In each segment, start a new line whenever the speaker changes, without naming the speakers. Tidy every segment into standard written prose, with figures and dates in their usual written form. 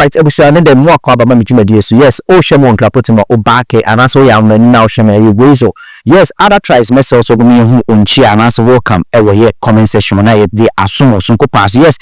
right, ebushia ne dem mo akwa ba ma medwumadi so yes o hwe mo nkrapotimo o baake anaso ya mani na o hwe me wezo yes other tribes message so go me hu onchi anaso welcome ewe ye comment section na ye de asomo so ko pass yes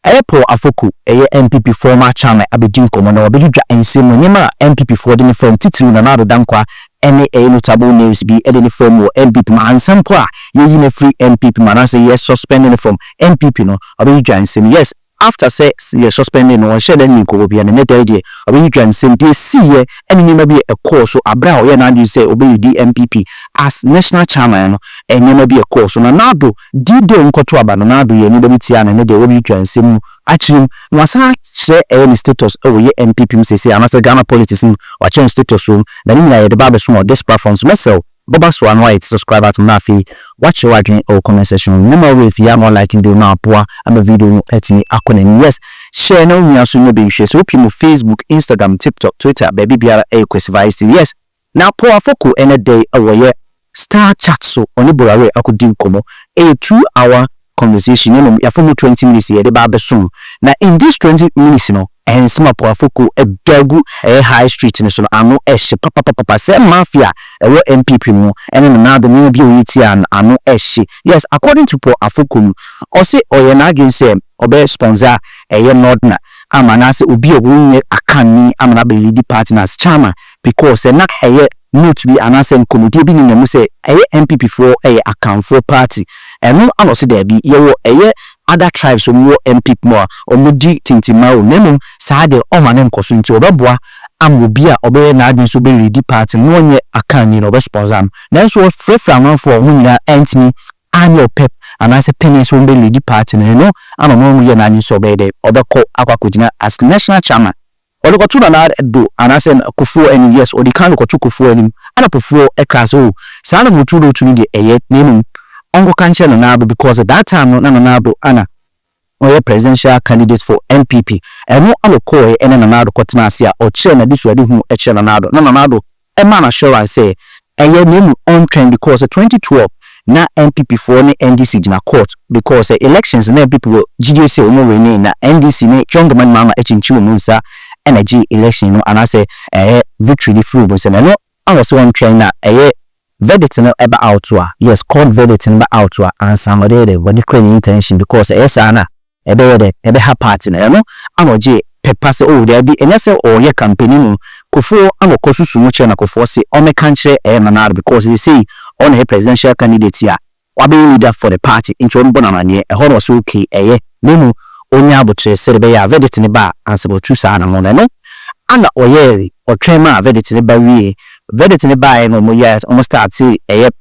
Apo Afoko NPP former chairman abedin komo na obedwa ensem nyema NPP for the from titiru na Nana Addo dankwa ene notable names be edeni from NPP ma ansem kwa ye ne free NPP man say yes suspending from NPP no obedwa ensem yes after say yes suspending no share den ko bia ne dey dey obedwa ensem dey see ye ene nyema bi e course so abra ye na say obedi NPP as national chairman no enyema bi e course so na Nana Addo di dey nkoto aba na Nana Addo ye ni be tia na ne dey obedwa ensem actually nwasa share any status over ye NPP msese anasa Ghana politics wa change status room na ni ya de ba so on this platforms myself Boba so anwa it subscribe to Nafi watch your writing or comment section number with ya more like do na poa am video etimi akone yes share no nya so no be share so people Facebook Instagram TikTok Twitter baby biara Kwesi Vibes Tv yes now poa Afoko any day away Starr chat so oni Bola Ray akodi komo a 2-hour conversation ya for 20 minutes here de ba beso na in this 20 minutes no and some poa Afoko e dagu high street ni so no ano ehye papa say mafia ewo NPP mu ene na Addo me bi oyiti an ano ehye yes according to poa Afoko o say oye na again say obe sponsor Nordna amana say obi obunye akani amana be lead partners chairman because na note be anasem committee bi ni mu say NPP for account for party eno ano say there be ye wo other tribes so mo NPP mo omudi tintima o nemu saa de o ma ne nkoso nti obeboa amobi a obe na adwen so be lead party no onye akani no be sponsor na so frefra amanfo ho nyina entimi anyo pep anase penny so be lead party no anomo mu ye na adwen so be de obekọ akwakodina as national chairman Olukotu Nana Addo anase Akuffo and yes or the kind of Akuffo and Anapofo ekaso sana mutu do tuni de name ongo kanche Nana Addo because at that time Nana Addo ana oye presidential candidate for NPP eno aloko ene Nana Addo kotena asia o che na disu ade hu eche Nana Addo e man assurance say name on trend because 2012 na NPP for ne NDC na court because elections na people GDC o mo win na NDC ne John Mahama echinchi o munsa energy election no anase victory the free but no also one train na verdict no eba out to yes court verdict no out to and some de body crane intention because sana ebe ha party no anoje pepa se oh there be enese or ye campaign no Kuffo anokosusu mu che na Kuffo se o me kanche Nana Addo because they say on a presidential candidate here wa be leader for the party into mbona na ne ho so okay nemu onya abotre serebe ya verdict ne ba ansebo tu sa na mo no ana oye otwema verdict ne ba wie verdict ne ba no mo ya almost start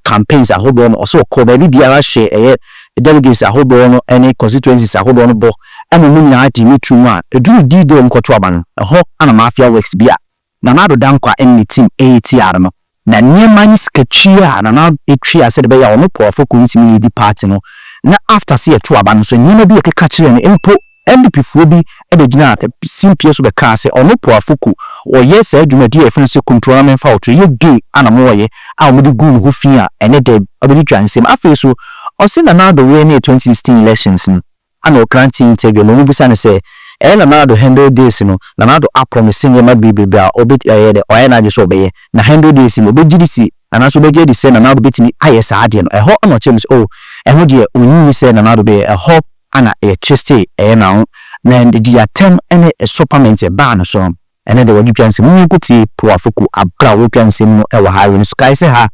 campaigns ahodo no so ko ba biara hye delegates ahodo no any constituencies ahodo no bo eno mu nya adi mi tumu a eduru di de mkoto aba no ho ana mafia works bia Nana Addo dankwa enni team ATR no na niema ni sketchy a Nana etwi asede ya ono poa Afoko ntimi lead party no na after see to aba no so niema bi ekeka kire no empo NPP fo bi ebegina simpie so be ka se ono poa Afoko o yes adwumadi e fene se control men fa oto ye gay ana mo ye a omudi gun ho fi a ene de obedi twansem afi so o se Nana Addo we ne 2016 elections no ana o granting interview no busa ne se Nana Addo handle this no Nana Addo a promising ye ma bibi a obedi de o na je so be ye na handle this no obedi anaso be gedi se Nana Addo betimi ayesa ade no ho ana chems ho de onyi se Nana Addo be ho ana twiste na the attempt any supplement e ba no so ene de wadi pianse mu kuti poa Afoko abra wo pianse mu e wa ha no sky se ha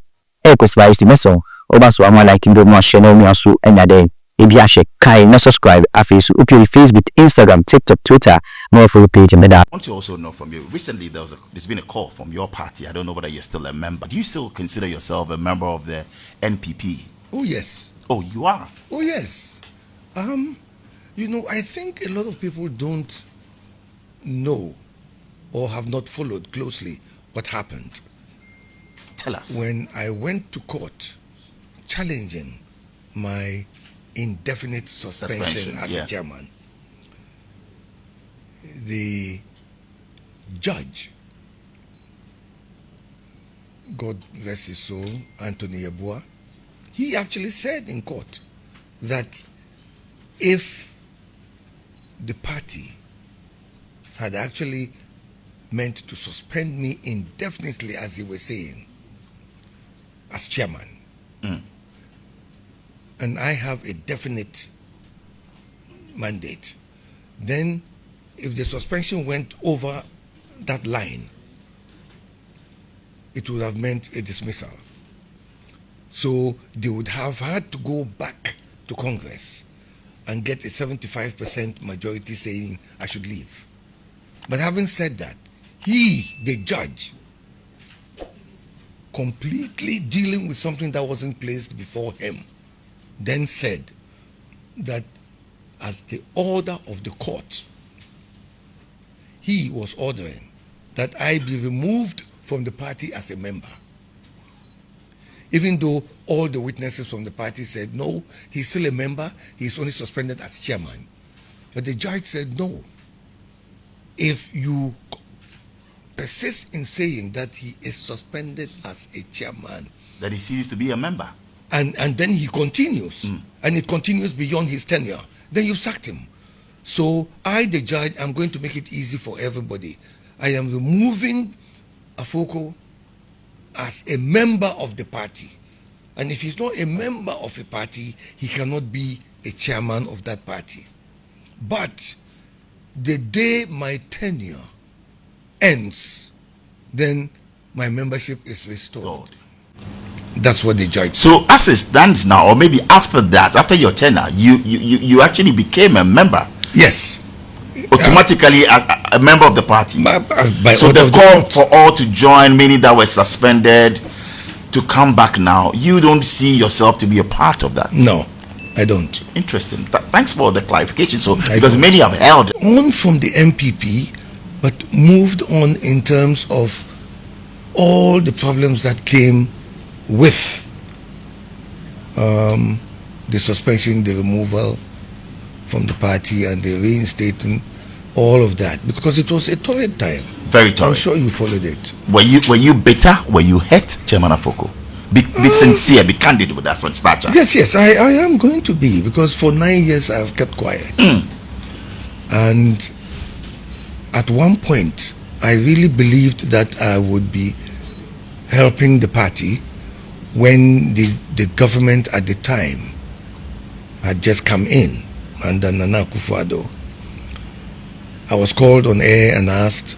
Kwesi Vibes Tv so oba so am like ndo mo channel mi aso enya de ebi a she kai na subscribe afeso opi Facebook Instagram TikTok Twitter more for page and that.
I want to also know from you recently there's been a call from your party. I don't know whether you're still a member. Do you still consider yourself a member of the NPP?
Oh yes.
Oh, you are.
Oh yes. You know, I think a lot of people don't know or have not followed closely what happened.
Tell us.
When I went to court challenging my indefinite suspension as a chairman, the judge, God bless his soul, Anthony Yeboah, he actually said in court that if the party had actually meant to suspend me indefinitely, as they were saying, as chairman. And I have a definite mandate. Then, if the suspension went over that line, it would have meant a dismissal. So they would have had to go back to Congress and get a 75% majority saying I should leave. But having said that, he, the judge, completely dealing with something that wasn't placed before him, then said that as the order of the court, he was ordering that I be removed from the party as a member. Even though all the witnesses from the party said, no, he's still a member, he's only suspended as chairman. But the judge said, no. If you persist in saying that he is suspended as a chairman,
that he ceases to be a member,
and then he continues, and it continues beyond his tenure, then you've sacked him. So I, the judge, am going to make it easy for everybody. I am removing Afoko as a member of the party. And if he's not a member of a party, he cannot be a chairman of that party. But the day my tenure ends, then my membership is restored. That's what the judge said.
So as it stands now, or maybe after that, after your tenure, you actually became a member.
Yes.
Automatically as a member of the party.
By
so the call for all to join, many that were suspended, to come back now, you don't see yourself to be a part of that?
No, I don't.
Interesting. Thanks for the clarification. So because many have held
on from the NPP, but moved on in terms of all the problems that came with the suspension, the removal from the party, and the reinstating, all of that, because it was a torrid time.
Very torrid.
I'm sure you followed it.
Were you bitter? Were you hurt, Chairman Afoko? Be sincere, be candid with us on stature.
Yes, I am going to be, because for 9 years I have kept quiet. And at one point, I really believed that I would be helping the party when the government at the time had just come in under Nana Akuffo Addo. I was called on air and asked,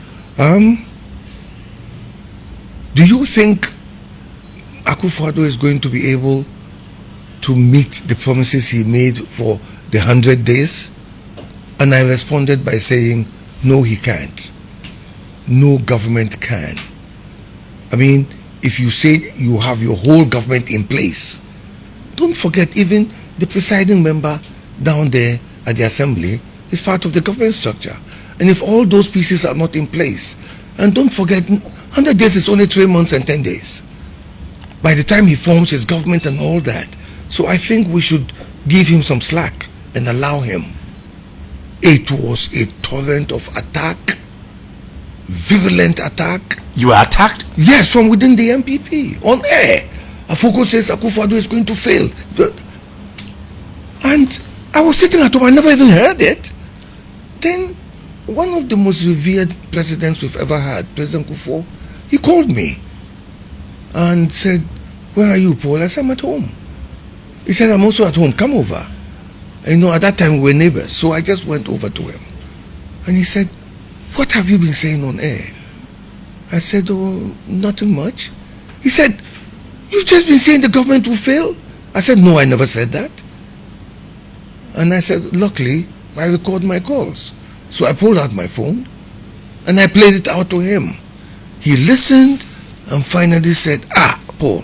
do you think Akuffo Addo is going to be able to meet the promises he made for the 100 days? And I responded by saying, no, he can't. No government can. I mean, if you say you have your whole government in place, don't forget even the presiding member down there at the assembly is part of the government structure. And if all those pieces are not in place, and don't forget, 100 days is only 3 months and 10 days. By the time he forms his government and all that. So I think we should give him some slack and allow him. It was a torrent of attack, virulent attack.
You were attacked?
Yes, from within the NPP, on air. Afoko says Akuffo Addo is going to fail. And I was sitting at home, I never even heard it. Then one of the most revered presidents we've ever had, President Kufuor, he called me and said, where are you, Paul? I said, I'm at home. He said, I'm also at home, come over. And at that time we were neighbors, so I just went over to him. And he said, what have you been saying on air? I said, oh, nothing much. He said, you've just been saying the government will fail? I said, no, I never said that. And I said, luckily, I record my calls. So I pulled out my phone and I played it out to him. He listened and finally said, Paul,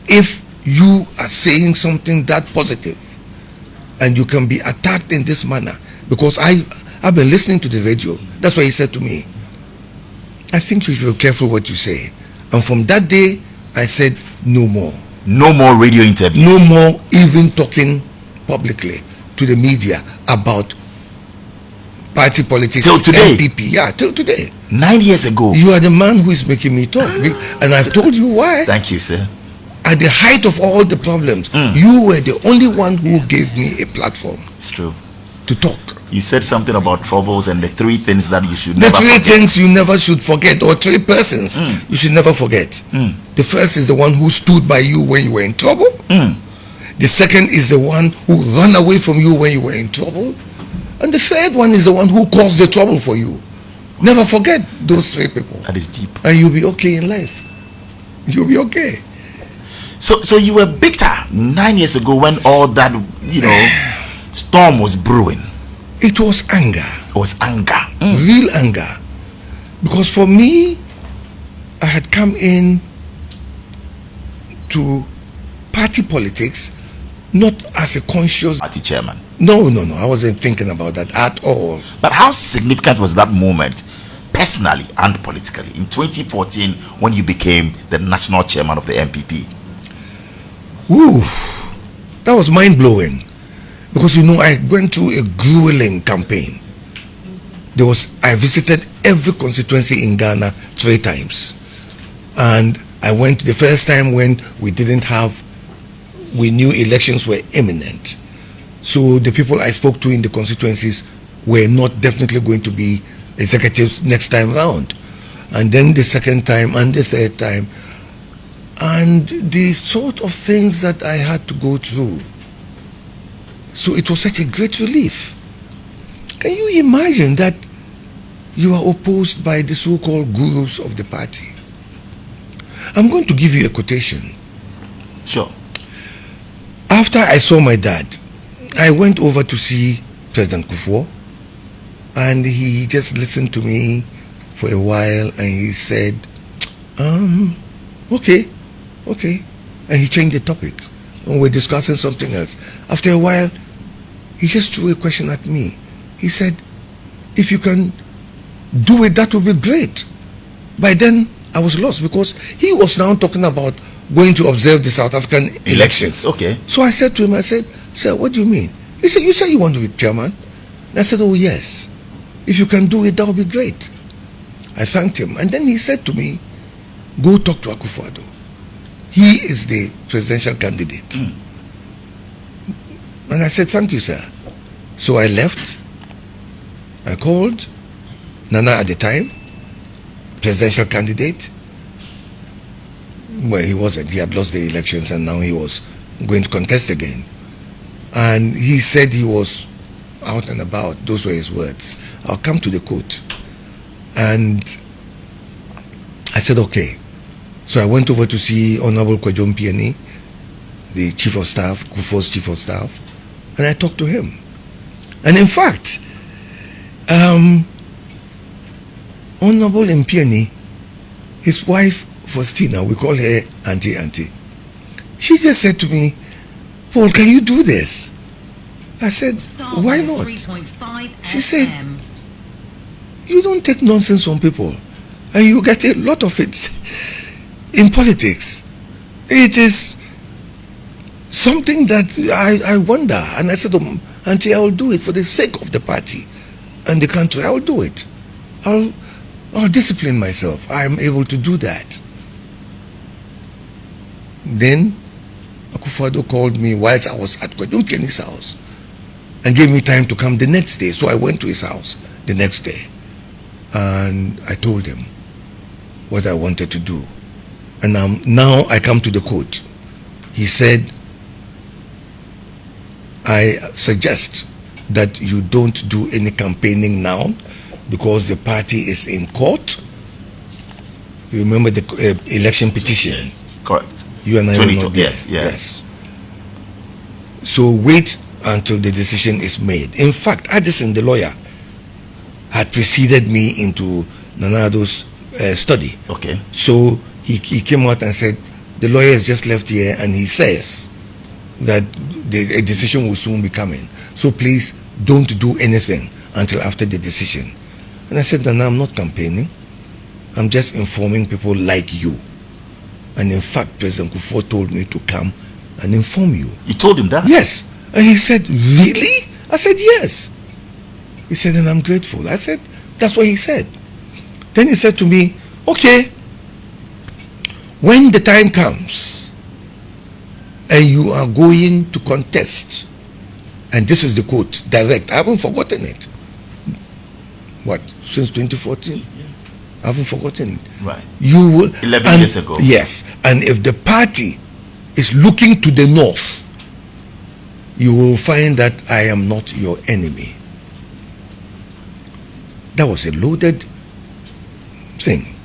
if you are saying something that positive and you can be attacked in this manner, because I've been listening to the radio, that's why he said to me, I think you should be careful what you say. And from that day, I said, no more.
No more radio interviews.
No more even talking publicly to the media about party politics.
Till today?
NPP, yeah, till today.
9 years ago.
You are the man who is making me talk. And I've told you why.
Thank you, sir.
At the height of all the problems, you were the only one who gave me a platform.
It's true.
to talk.
You said something about troubles and the three things that you should
The
never
three
forget.
things you never should forget, or three persons you should never forget. The first is the one who stood by you when you were in trouble. The second is the one who ran away from you when you were in trouble. And the third one is the one who caused the trouble for you. Never forget those three people.
That is deep.
And you'll be okay in life. You'll be okay.
So you were bitter 9 years ago when all that, storm was brewing.
It was anger.
It was anger.
Real anger. Because for me, I had come in to party politics not as a conscious
Party chairman.
No, I wasn't thinking about that at all.
But how significant was that moment, personally and politically, in 2014 when you became the national chairman of the NPP?
Ooh, that was mind-blowing. Because I went through a grueling campaign. I visited every constituency in Ghana 3 times. And I went the first time when we knew elections were imminent. So the people I spoke to in the constituencies were not definitely going to be executives next time round. And then the second time and the third time. And the sort of things that I had to go through. So it was such a great relief. Can you imagine that you are opposed by the so-called gurus of the party? I'm going to give you a quotation.
Sure.
After I saw my dad, I went over to see President Kufuor, and he just listened to me for a while, and he said, okay. And he changed the topic, and we're discussing something else. After a while, he just threw a question at me. He said, if you can do it, that would be great. By then, I was lost because he was now talking about going to observe the South African elections.
Okay.
So I said to him, sir, what do you mean? He said, you say you want to be chairman? And I said, oh yes. If you can do it, that would be great. I thanked him. And then he said to me, go talk to Akuffo Addo. He is the presidential candidate. And I said, thank you, sir. So I left. I called Nana at the time, presidential candidate. Well, he wasn't. He had lost the elections and now he was going to contest again. And he said he was out and about. Those were his words. I'll come to the court. And I said, okay. So I went over to see Honorable Kwesi Vibes Tv, the Chief of Staff, Kufuor's Chief of Staff, and I talked to him. And in fact, Honorable Mpiani, his wife Faustina, we call her Auntie. She just said to me, Paul, can you do this? I said, why not? She said, you don't take nonsense from people, and you get a lot of it in politics. It is something that I wonder. And I said, Auntie, I will do it for the sake of the party and the country. I will do it. I'll discipline myself. I am able to do that. Then Akuffo Addo called me whilst I was at Kwesi Vibes Tv house and gave me time to come the next day. So I went to his house the next day and I told him what I wanted to do. And now I come to the court. He said, I suggest that you don't do any campaigning now because the party is in court. You remember the election petition?
Yes, correct.
You and I will not be.
Yes.
So wait until the decision is made. In fact, Addison, the lawyer, had preceded me into Nana Addo's study.
Okay.
So he came out and said, the lawyer has just left here and he says that a decision will soon be coming. So please don't do anything until after the decision. And I said, Nana, I'm not campaigning. I'm just informing people like you. And in fact, President Kufuor told me to come and inform you.
You told him that?
Yes. And he said, really? I said, yes. He said, and I'm grateful. I said, that's what he said. Then he said to me, okay, when the time comes and you are going to contest And this is the quote, direct. I haven't forgotten it. What, since 2014? I haven't forgotten it.
Right.
You will
11 years ago.
Yes. And if the party is looking to the north, you will find that I am not your enemy. That was a loaded thing.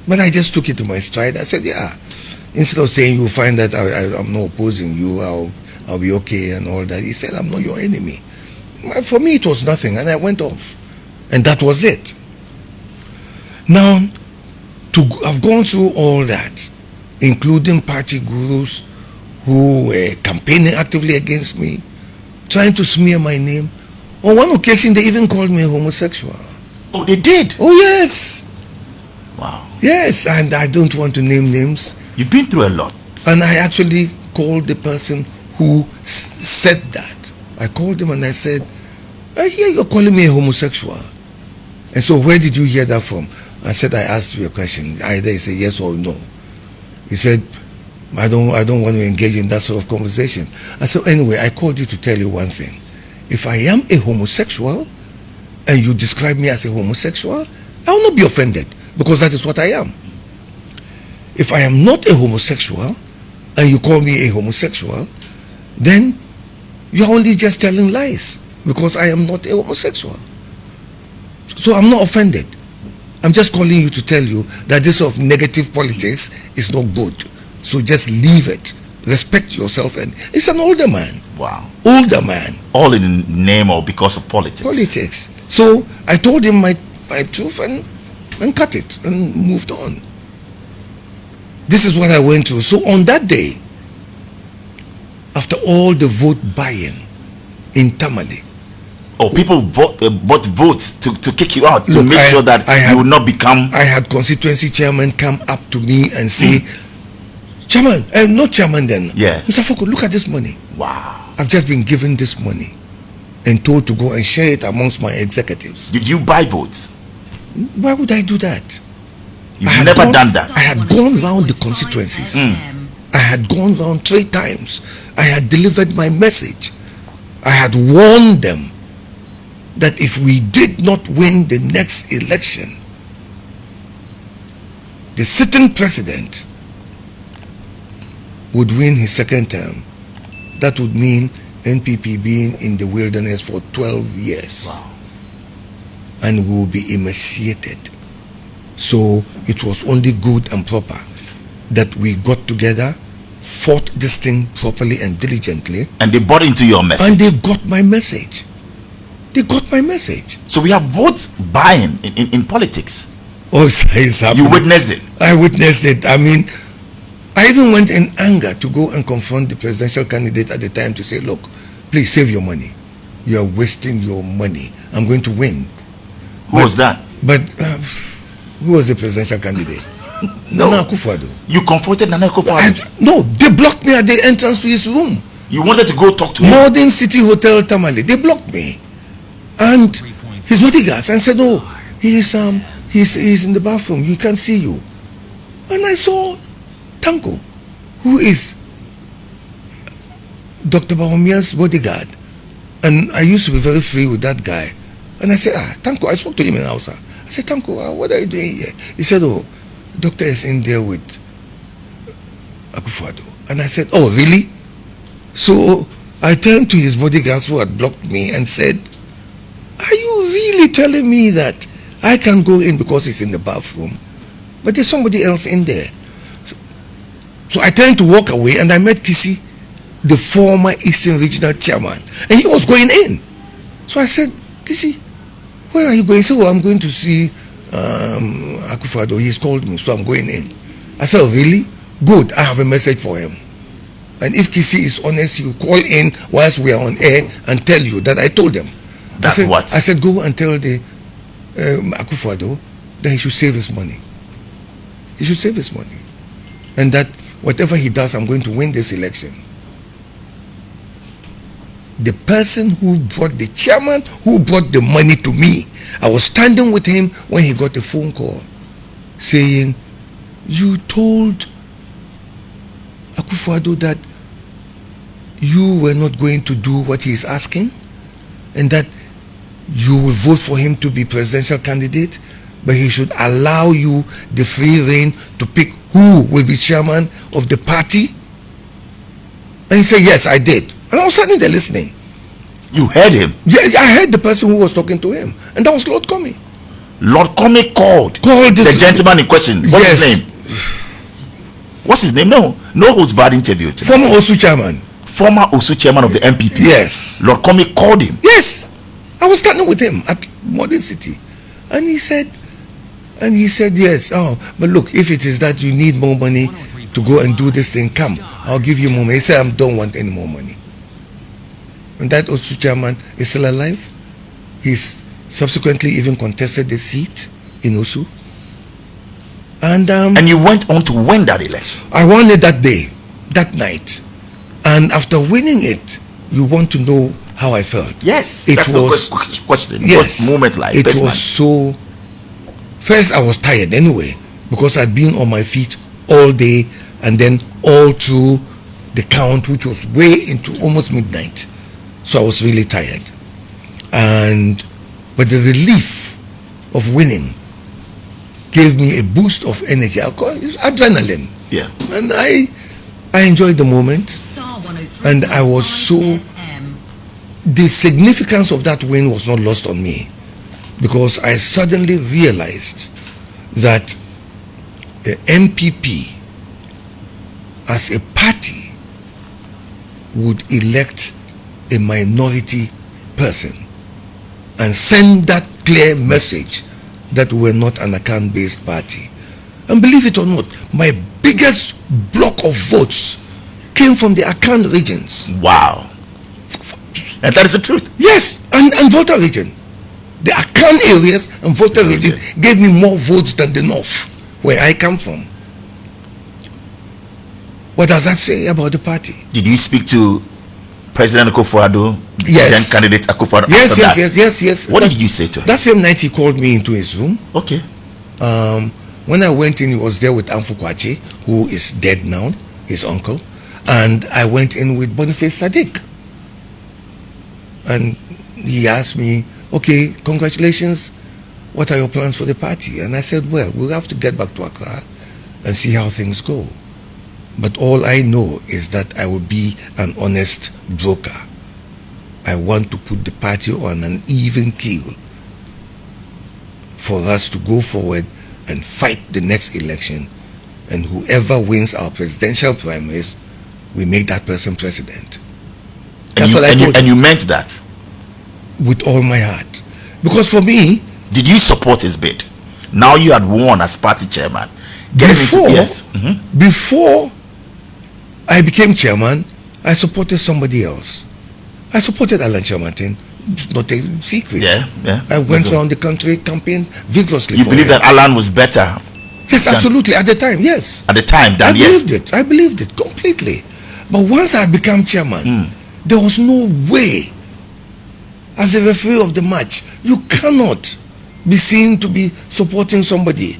But I just took it to my stride. I said, yeah. Instead of saying you find that I'm not opposing you, I'll be okay and all that. He said, I'm not your enemy. For me, it was nothing, and I went off. And that was it. Now, to have gone through all that, including party gurus who were campaigning actively against me, trying to smear my name. On one occasion, they even called me a homosexual.
Oh, they did?
Oh, yes.
Wow.
Yes, and I don't want to name names.
You've been through a lot.
And I actually called the person who said that. I called him and I said, I hear you're calling me a homosexual. And so where did you hear that from? I said, I asked you a question. Either he said yes or no. He said, I don't want to engage in that sort of conversation. I said, anyway, I called you to tell you one thing. If I am a homosexual and you describe me as a homosexual, I will not be offended because that is what I am. If I am not a homosexual and you call me a homosexual, then you're only just telling lies because I am not a homosexual. So I'm not offended. I'm just calling you to tell you that this sort of negative politics is not good. So just leave it. Respect yourself. And it's an older man.
Wow.
Older man.
All in the name or because of politics.
Politics. So I told him my truth and cut it and moved on. This is what I went through. So on that day, after all the vote buying in Tamale.
Oh, people bought votes to kick you out, to
Look,
make sure that you will not become...
I had constituency chairman come up to me and say, Chairman, not chairman then.
Yes.
Mr. Afoko, look at this money.
Wow.
I've just been given this money and told to go and share it amongst my executives.
Did you buy votes?
Why would I do that?
You've never done that.
I had gone round the constituencies. I had gone round 3 times. I had delivered my message. I had warned them that if we did not win the next election, the sitting president would win his second term. That would mean NPP being in the wilderness for 12 years.
Wow.
And we will be emaciated. So it was only good and proper that we got together, fought this thing properly and diligently.
And they bought into your message.
And they got my message. They got my message.
So we have votes buying in politics.
Oh, it's happening.
You witnessed it.
I witnessed it. I mean, I even went in anger to go and confront the presidential candidate at the time to say, look, please save your money. You are wasting your money. I'm going to win.
Who was that?
But who was the presidential candidate?
No.
Nana Akuffo Addo.
You confronted Nana Akuffo Addo?
No, they blocked me at the entrance to his room.
You wanted to go talk to him?
Modern City Hotel Tamale. They blocked me. And his bodyguards and said, oh, he's in the bathroom. He can't see you. And I saw Tanko, who is Dr. Bawumia's bodyguard. And I used to be very free with that guy. And I said, Tanko, I spoke to him in Hausa. I said, Tanko, what are you doing here? He said, oh, doctor is in there with Akuffo Addo. And I said, oh, really? So I turned to his bodyguards who had blocked me and said, are you really telling me that I can go in because he's in the bathroom, but there's somebody else in there? So I turned to walk away and I met Kisi, the former Eastern Regional Chairman, and he was going in. So I said, Kisi, where are you going? He said, well, I'm going to see Akuffo Addo. He's called me, so I'm going in. I said, oh, really? Good, I have a message for him. And if Kisi is honest, he will call in whilst we are on air and tell you that I told them.
That's what?
I said, go and tell the Akuffo Addo that he should save his money. He should save his money. And that whatever he does, I'm going to win this election. The person who brought the chairman, who brought the money to me, I was standing with him when he got a phone call saying, you told Akuffo Addo that you were not going to do what he is asking, and that you will vote for him to be presidential candidate, but he should allow you the free rein to pick who will be chairman of the party? And he said, yes, I did. And I was standing there listening.
You heard him?
Yeah, I heard the person who was talking to him, and that was Lord Comey.
Lord Comey called the gentleman in question. What's his name? What's his name? No who's bad interview today.
Former OSU chairman.
Former OSU chairman of the NPP.
Yes.
Lord Comey called him.
Yes. I was standing with him at Modern City, and he said, yes. Oh, but look, if it is that you need more money to go and do this thing, come, I'll give you more money. He said, I don't want any more money. And that OSU chairman is still alive. He's subsequently even contested the seat in OSU. And
you went on to win that election.
I won it that day, that night. And after winning it, you want to know how I felt.
Yes,
it
that's
was
the question.
Yes,
what moment like
it
personally?
was so. First, I was tired anyway because I'd been on my feet all day, and then all through the count, which was way into almost midnight. So I was really tired, but the relief of winning gave me a boost of energy. I call it adrenaline.
Yeah,
and I enjoyed the moment, and I was so. The significance of that win was not lost on me, because I suddenly realized that the NPP as a party would elect a minority person and send that clear message that we're not an account-based party. And believe it or not, my biggest block of votes came from the account regions.
Wow. And that is the truth.
Yes, and Volta region. The account areas and Volta region gave me more votes than the north, where I come from. What does that say about the party?
Did you speak to President Akuffo Addo?
Yes.
Then candidate Akuffo Addo?
Yes.
What did you say to him?
That same night he called me into his room.
Okay.
When I went in, he was there with Afoko, who is dead now, his uncle. And I went in with Boniface Sadiq. And he asked me, okay, congratulations, what are your plans for the party? And I said, well, we'll have to get back to Accra and see how things go. But all I know is that I will be an honest broker. I want to put the party on an even keel for us to go forward and fight the next election. And whoever wins our presidential primaries, we make that person president. That's what I told
and you meant that?
With all my heart. Because for me...
Did you support his bid? Now you had won as party chairman.
Before I became chairman, I supported somebody else. I supported Alan Chairman. It's not a secret.
Yeah.
I went around the country campaigning vigorously.
You believe that Alan was better?
Yes, absolutely. At the time, yes.
At the time, then yes.
I believed it completely. But once I became chairman, there was no way, as a referee of the match, you cannot be seen to be supporting somebody.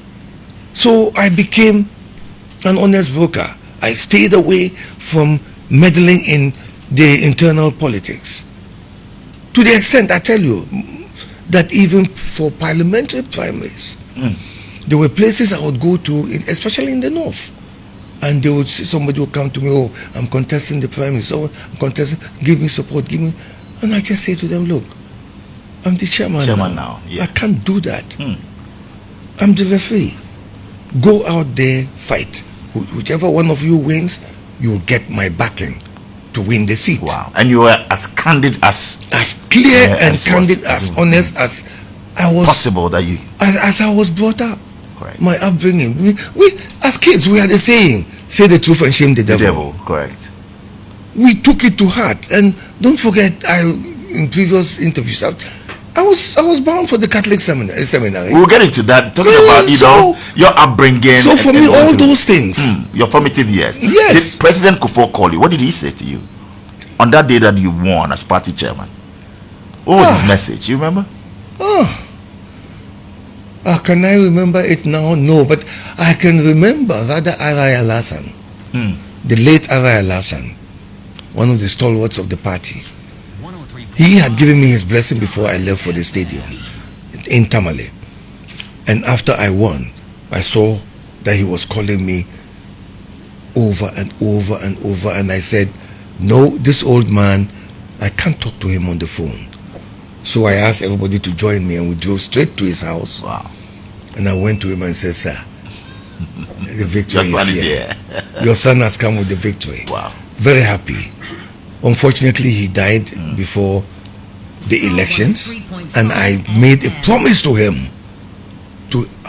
So I became an honest broker. I stayed away from meddling in the internal politics. To the extent, I tell you, that even for parliamentary primaries, there were places I would go to, especially in the north, and they would see somebody would come to me, oh, I'm contesting the primaries, oh, I'm contesting, give me support, give me, and I just say to them, look, I'm the chairman now. Yeah. I can't do that. I'm the referee. Go out there, fight. Whichever one of you wins, you'll get my backing to win the seat.
Wow. And you were as candid as
clear and candid, as honest as I was
possible that you
as I was brought up.
Correct.
My upbringing. We as kids, we had a saying, say the truth and shame the devil.
Correct.
We took it to heart. And don't forget, in previous interviews, I was bound for the Catholic seminary.
We'll get into that. Talking about your upbringing.
So for me, all those things.
Your formative years.
Yes.
Did President Kufuor call you? What did he say to you on that day that you won as party chairman? What was his message? You remember?
Can I remember it now? No, but I can remember rather Araya Lassan, the late Araya Lassan. one of the stalwarts of the party. He had given me his blessing before I left for the stadium in Tamale. And after I won, I saw that he was calling me over and over and over, and I said, no, this old man, I can't talk to him on the phone. So I asked everybody to join me, and we drove straight to his house.
Wow.
And I went to him and said, sir, the victory
Your son
is
is
here.
here.
Your son has come with the victory.
Wow.
Very happy. Unfortunately, he died before the elections, and I made a promise to him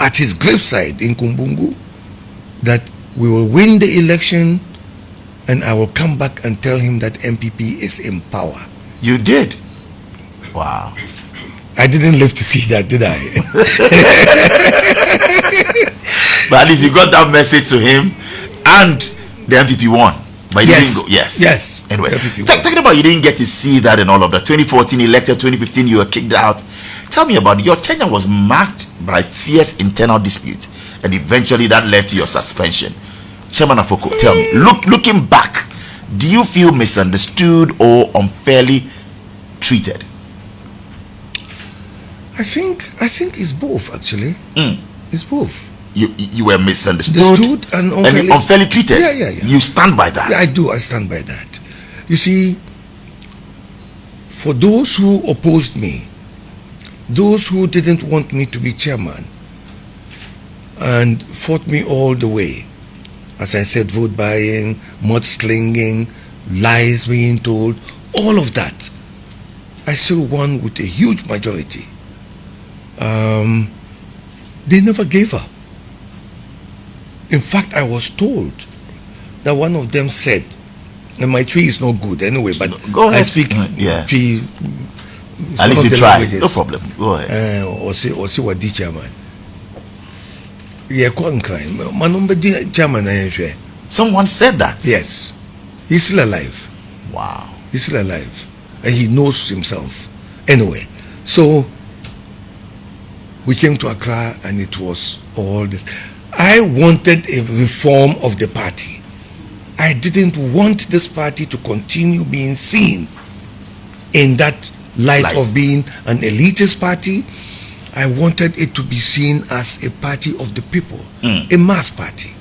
at his graveside in Kumbungu that we will win the election, and I will come back and tell him that NPP is in power.
You did? Wow.
I didn't live to see that, did I?
But at least you got that message to him, and the NPP won. But you didn't go. Yes.
Yes.
Anyway,
NPP
talking about you didn't get to see that and all of that. 2014 elected, 2015 you were kicked out. Tell me about it. Your tenure was marked by fierce internal disputes, and eventually that led to your suspension. Chairman Afoko, tell me, looking back, do you feel misunderstood or unfairly treated?
I think it's both, actually. It's both.
You were misunderstood
and
unfairly treated.
Yeah.
You stand by that?
Yeah, I do. I stand by that. You see, for those who opposed me, those who didn't want me to be chairman, and fought me all the way, as I said, vote buying, mudslinging, lies being told, all of that, I still won with a huge majority. They never gave up. In fact, I was told that one of them said, and my tree is not good anyway, but
go ahead.
I speak tree.
At least you try. No problem. Go ahead.
Or say what the chairman. Yeah, crime. Manumbe chairman.
Someone said that.
Yes, he's still alive.
Wow.
He's still alive, and he knows himself. Anyway, so we came to Accra, and it was all this. I wanted a reform of the party. I didn't want this party to continue being seen in that light of being an elitist party. I wanted it to be seen as a party of the people, a mass party.